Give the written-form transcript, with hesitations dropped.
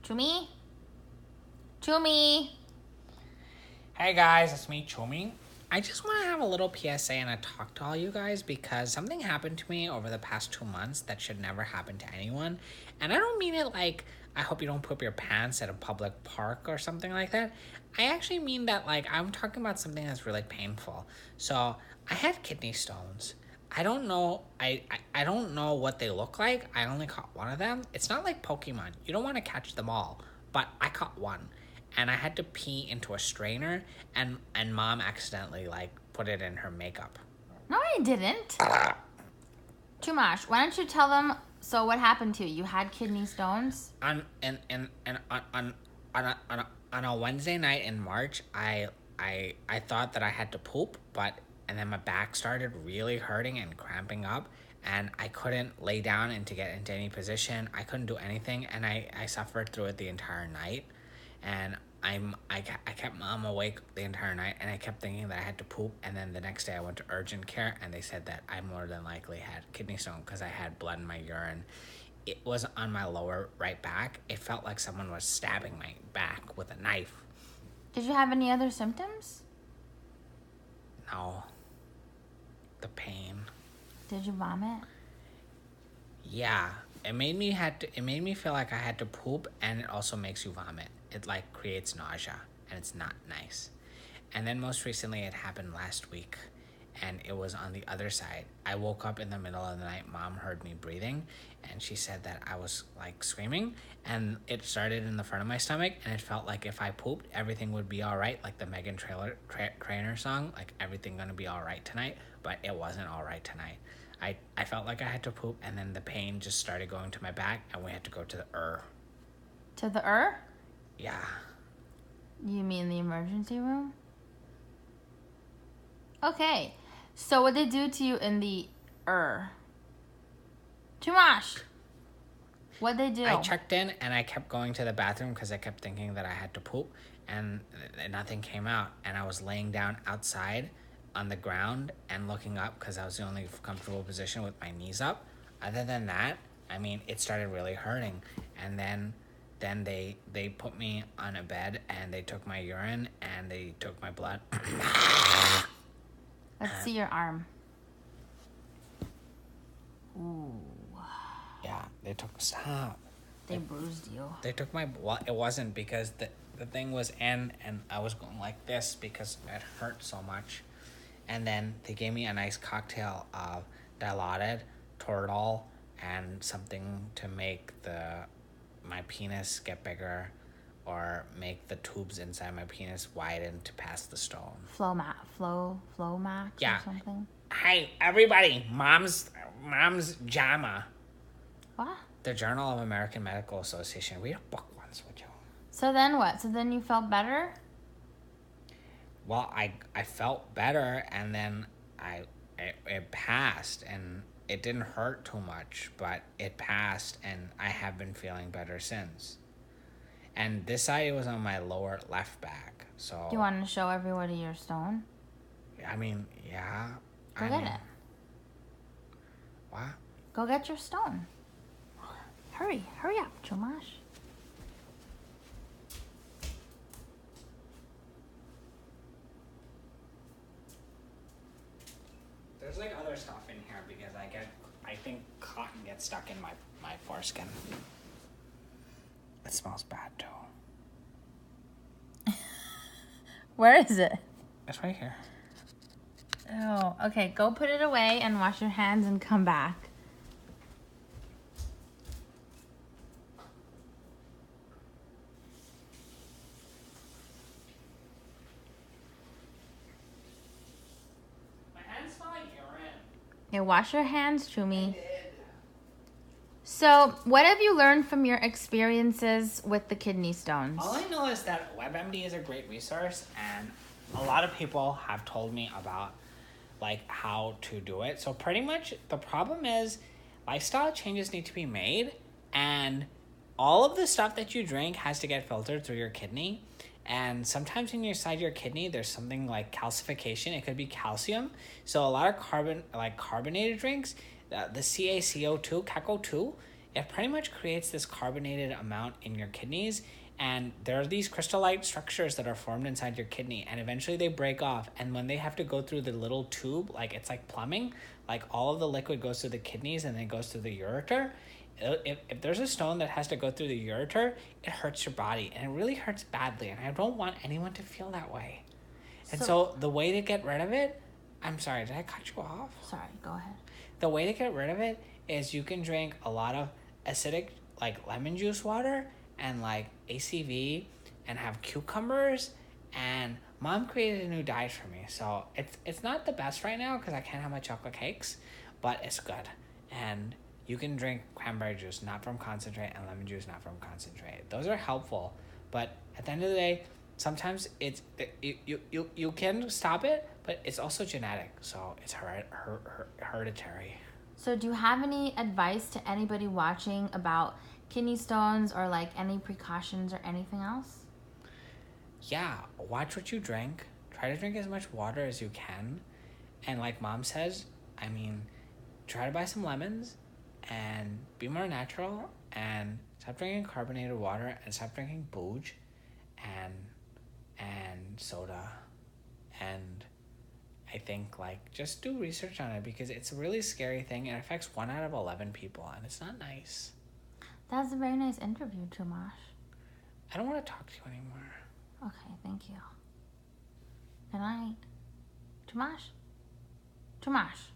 Chumi? Chumi? Hey guys, it's me, Chumi. I just want to have a little PSA and a talk to all you guys because something happened to me over the past 2 months that should never happen to anyone. And I don't mean it like, I hope you don't poop your pants at a public park or something like that. I actually mean that like, I'm talking about something that's really painful. So, I had kidney stones. I don't know, I don't know what they look like. I only caught one of them. It's not like Pokemon. You don't want to catch them all. But I caught one. And I had to pee into a strainer, and Mom accidentally, like, put it in her makeup. No, I didn't. Chumash, why don't you tell them, so what happened to you? You had kidney stones? On a Wednesday night in March, I thought that I had to poop, and then my back started really hurting and cramping up, and I couldn't lay down and to get into any position. I couldn't do anything, and I suffered through it the entire night. And I kept Mom awake the entire night, and I kept thinking that I had to poop. And then the next day I went to urgent care, and they said that I more than likely had kidney stone because I had blood in my urine. It was on my lower right back. It felt like someone was stabbing my back with a knife. Did you have any other symptoms? No. The pain. Did you vomit? Yeah. It made me feel like I had to poop, and it also makes you vomit. It like creates nausea, and it's not nice. And then most recently it happened last week, and it was on the other side. I woke up in the middle of the night. Mom heard me breathing, and she said that I was like screaming, and it started in the front of my stomach, and it felt like if I pooped, everything would be all right, like the Megan Trainor song, like everything gonna be all right tonight, but it wasn't all right tonight. I felt like I had to poop, and then the pain just started going to my back, and we had to go to the ER. To the ER? Yeah. You mean the emergency room? Okay. So what did they do to you in the ER? Chumash! What'd they do? I checked in, and I kept going to the bathroom because I kept thinking that I had to poop, and nothing came out. And I was laying down outside on the ground and looking up because I was the only comfortable position with my knees up. Other than that, I mean, it started really hurting. And then they put me on a bed, and they took my urine, and they took my blood. Let's see your arm. Ooh. Yeah, they took... Stop. They bruised you. They took my... Well, it wasn't because the thing was in, and I was going like this because it hurt so much. And then they gave me a nice cocktail of Dilaudid, Toradol, and something to make my penis get bigger or make the tubes inside my penis widen to pass the stone. Flomax Yeah. or something? Hey, everybody, Mom's JAMA. What? The Journal of American Medical Association. Read a book once, would you? So then what? So then you felt better? Well, I felt better, and then it passed, and it didn't hurt too much, but it passed, and I have been feeling better since. And this side was on my lower left back, so... Do you want to show everybody your stone? I mean, yeah. Go get it. What? Go get your stone. Hurry up, Chumash. There's like other stuff in here because I think cotton gets stuck in my foreskin. It smells bad too. Where is it? It's right here. Oh, okay. Go put it away and wash your hands and come back. My hands smell like urine. Okay, wash your hands, Chumi. I did. So, what have you learned from your experiences with the kidney stones? All I know is that WebMD is a great resource, and a lot of people have told me about like how to do it. So pretty much the problem is lifestyle changes need to be made, and all of the stuff that you drink has to get filtered through your kidney. And sometimes inside your kidney, there's something like calcification. It could be calcium. So a lot of carbonated drinks, the CaCO2, it pretty much creates this carbonated amount in your kidneys, and there are these crystallite structures that are formed inside your kidney, and eventually they break off, and when they have to go through the little tube, like it's like plumbing, like all of the liquid goes to the kidneys and then goes to the ureter. If there's a stone that has to go through the ureter, it hurts your body, and it really hurts badly, and I don't want anyone to feel that way. And so the way to get rid of it, I'm sorry, did I cut you off? Sorry, go ahead. The way to get rid of it is you can drink a lot of acidic, like lemon juice water and like ACV, and have cucumbers. And Mom created a new diet for me, so it's not the best right now because I can't have my chocolate cakes, but it's good. And you can drink cranberry juice, not from concentrate, and lemon juice, not from concentrate. Those are helpful, but at the end of the day, sometimes it's you can stop it, but it's also genetic, so it's hereditary. So do you have any advice to anybody watching about kidney stones, or like any precautions or anything else? Yeah, watch what you drink. Try to drink as much water as you can. And like Mom says, I mean, try to buy some lemons and be more natural, and stop drinking carbonated water, and stop drinking booze and soda. And I think like just do research on it, because it's a really scary thing. It affects 1 out of 11 people, and it's not nice. That's a very nice interview, Chumash. I don't want to talk to you anymore. Okay, thank you. Good night. Chumash? Chumash.